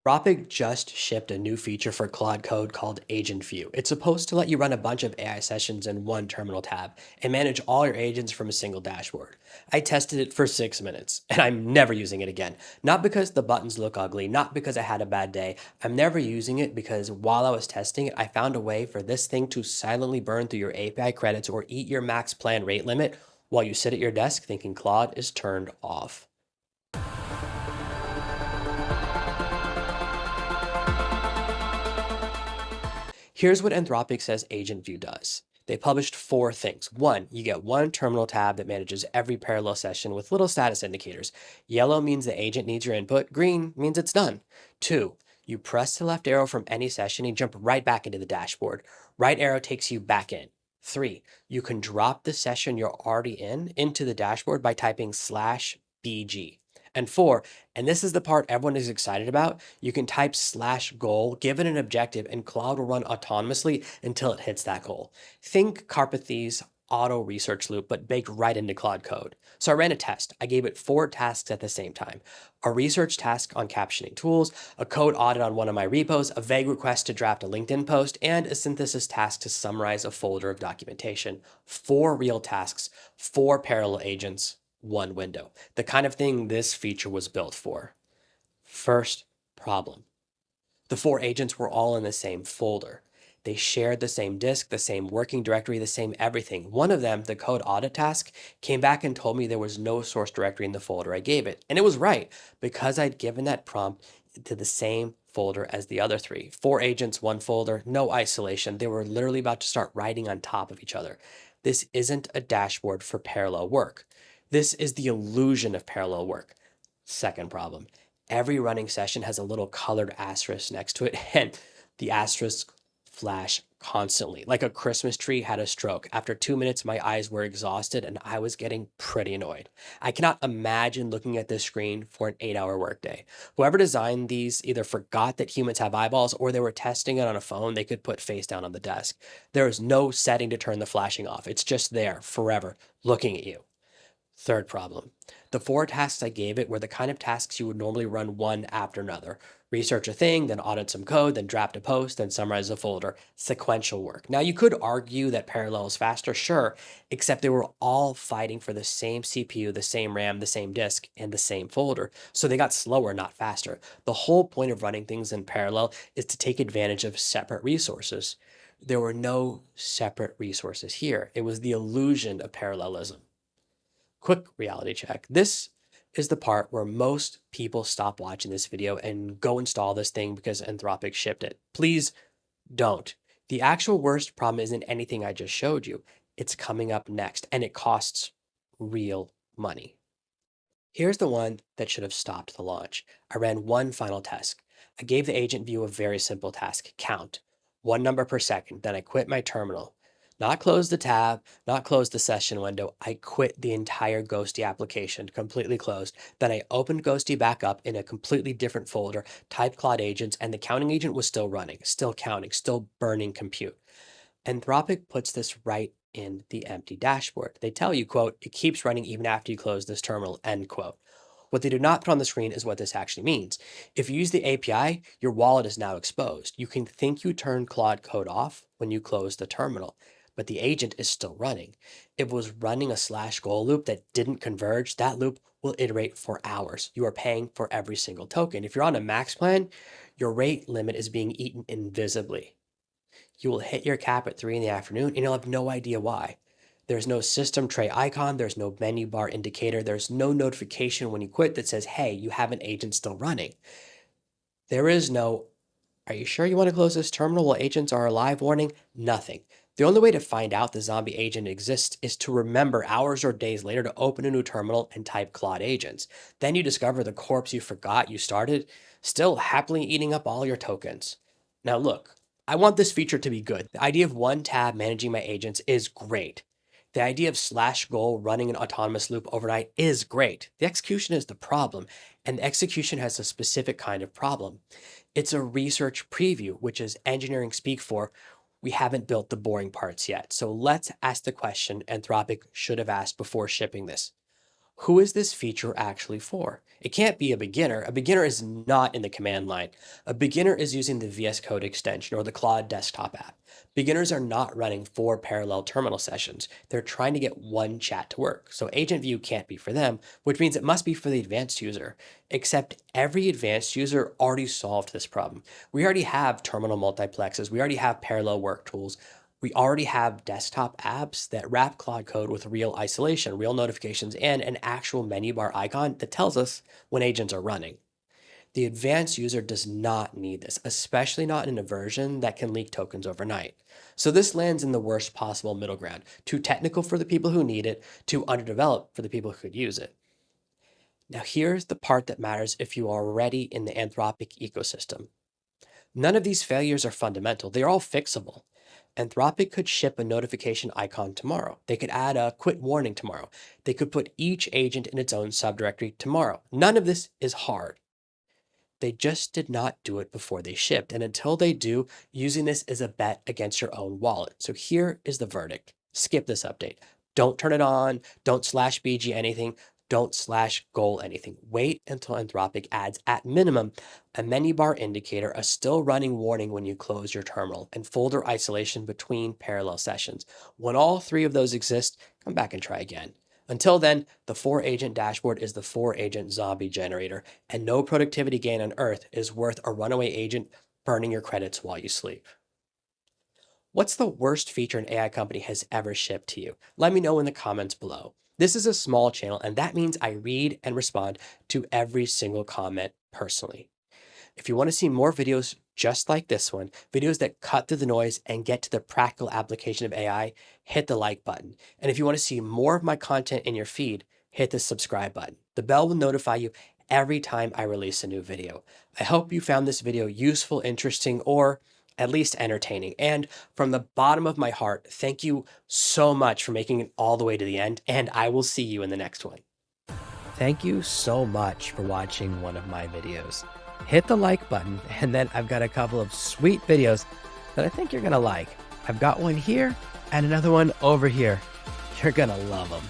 Anthropic just shipped a new feature for Claude Code called Agent View. It's supposed to let you run a bunch of AI sessions in one terminal tab and manage all your agents from a single dashboard. I tested it for 6 minutes and I'm never using it again. Not because the buttons look ugly, not because I had a bad day. I'm never using it because while I was testing it, I found a way for this thing to silently burn through your API credits or eat your max plan rate limit while you sit at your desk thinking Claude is turned off. Here's what Anthropic says Agent View does. They published 4 things. 1, you get one terminal tab that manages every parallel session with little status indicators. Yellow means the agent needs your input. Green means it's done. 2, you press the left arrow from any session and jump right back into the dashboard. Right arrow takes you back in. 3, you can drop the session you're already in into the dashboard by typing /BG. And 4, and this is the part everyone is excited about, you can type /goal, give it an objective, and Claude will run autonomously until it hits that goal. Think Carpathy's auto research loop, but baked right into Claude Code. So I ran a test. I gave it 4 tasks at the same time. A research task on captioning tools, a code audit on one of my repos, a vague request to draft a LinkedIn post, and a synthesis task to summarize a folder of documentation. 4 real tasks, 4 parallel agents, 1 window. The kind of thing this feature was built for. First problem. The 4 agents were all in the same folder. They shared the same disk, the same working directory, the same everything. One of them, the code audit task, came back and told me there was no source directory in the folder I gave it. And it was right, because I'd given that prompt to the same folder as the other 3. 4 agents, 1 folder, no isolation. They were literally about to start writing on top of each other. This isn't a dashboard for parallel work. This is the illusion of parallel work. Second problem. Every running session has a little colored asterisk next to it, and the asterisk flash constantly, like a Christmas tree had a stroke. After 2 minutes, my eyes were exhausted and I was getting pretty annoyed. I cannot imagine looking at this screen for an 8-hour workday. Whoever designed these either forgot that humans have eyeballs or they were testing it on a phone they could put face down on the desk. There is no setting to turn the flashing off. It's just there forever, looking at you. Third problem. The 4 tasks I gave it were the kind of tasks you would normally run one after another. Research a thing, then audit some code, then draft a post, then summarize a folder. Sequential work. Now you could argue that parallel is faster, sure, except they were all fighting for the same CPU, the same RAM, the same disk, and the same folder. So they got slower, not faster. The whole point of running things in parallel is to take advantage of separate resources. There were no separate resources here. It was the illusion of parallelism. Quick reality check. This is the part where most people stop watching this video and go install this thing because Anthropic shipped it. Please don't. The actual worst problem isn't anything I just showed you. It's coming up next, and it costs real money. Here's the one that should have stopped the launch. I ran one final test. I gave the agent view a very simple task, count. 1 number per second. Then I quit my terminal. Not close the tab, not close the session window. I quit the entire Ghosty application, completely closed. Then I opened Ghosty back up in a completely different folder, typed Claude agents, and the counting agent was still running, still counting, still burning compute. Anthropic puts this right in the empty dashboard. They tell you, quote, it keeps running even after you close this terminal, end quote. What they do not put on the screen is what this actually means. If you use the API, your wallet is now exposed. You can think you turned Claude Code off when you close the terminal, but the agent is still running. If it was running a /goal loop that didn't converge, that loop will iterate for hours. You are paying for every single token. If you're on a max plan, your rate limit is being eaten invisibly. You will hit your cap at 3 in the afternoon and you'll have no idea why. There's no system tray icon, there's no menu bar indicator, there's no notification when you quit that says, hey, you have an agent still running. There is no, are you sure you want to close this terminal while agents are alive warning? Nothing. The only way to find out the zombie agent exists is to remember hours or days later to open a new terminal and type Claude agents. Then you discover the corpse you forgot you started, still happily eating up all your tokens. Now look, I want this feature to be good. The idea of one tab managing my agents is great. The idea of /goal running an autonomous loop overnight is great. The execution is the problem, and the execution has a specific kind of problem. It's a research preview, which is engineering speak for we haven't built the boring parts yet. So let's ask the question Anthropic should have asked before shipping this. Who is this feature actually for? It can't be a beginner. A beginner is not in the command line. A beginner is using the VS Code extension or the Claude desktop app. Beginners are not running 4 parallel terminal sessions. They're trying to get one chat to work. So Agent View can't be for them, which means it must be for the advanced user. Except every advanced user already solved this problem. We already have terminal multiplexes. We already have parallel work tools. We already have desktop apps that wrap Claude Code with real isolation, real notifications, and an actual menu bar icon that tells us when agents are running. The advanced user does not need this, especially not in a version that can leak tokens overnight. So this lands in the worst possible middle ground, too technical for the people who need it, too underdeveloped for the people who could use it. Now here's the part that matters if you are already in the Anthropic ecosystem. None of these failures are fundamental. They're all fixable. Anthropic could ship a notification icon tomorrow. They could add a quit warning tomorrow. They could put each agent in its own subdirectory tomorrow. None of this is hard. They just did not do it before they shipped. And until they do, using this is a bet against your own wallet. So here is the verdict. Skip this update. Don't turn it on. Don't /BG anything. Don't /goal anything. Wait until Anthropic adds, at minimum, a menu bar indicator, a still running warning when you close your terminal, and folder isolation between parallel sessions. When all 3 of those exist, come back and try again. Until then, the 4-agent dashboard is the 4-agent zombie generator, and no productivity gain on Earth is worth a runaway agent burning your credits while you sleep. What's the worst feature an AI company has ever shipped to you? Let me know in the comments below. This is a small channel, and that means I read and respond to every single comment personally. If you want to see more videos just like this one, videos that cut through the noise and get to the practical application of AI, hit the like button. And if you want to see more of my content in your feed, hit the subscribe button. The bell will notify you every time I release a new video. I hope you found this video useful, interesting, or at least entertaining. And from the bottom of my heart, thank you so much for making it all the way to the end, and I will see you in the next one. Thank you so much for watching one of my videos. Hit the like button, and then I've got a couple of sweet videos that I think you're gonna like. I've got one here and another one over here. You're gonna love them.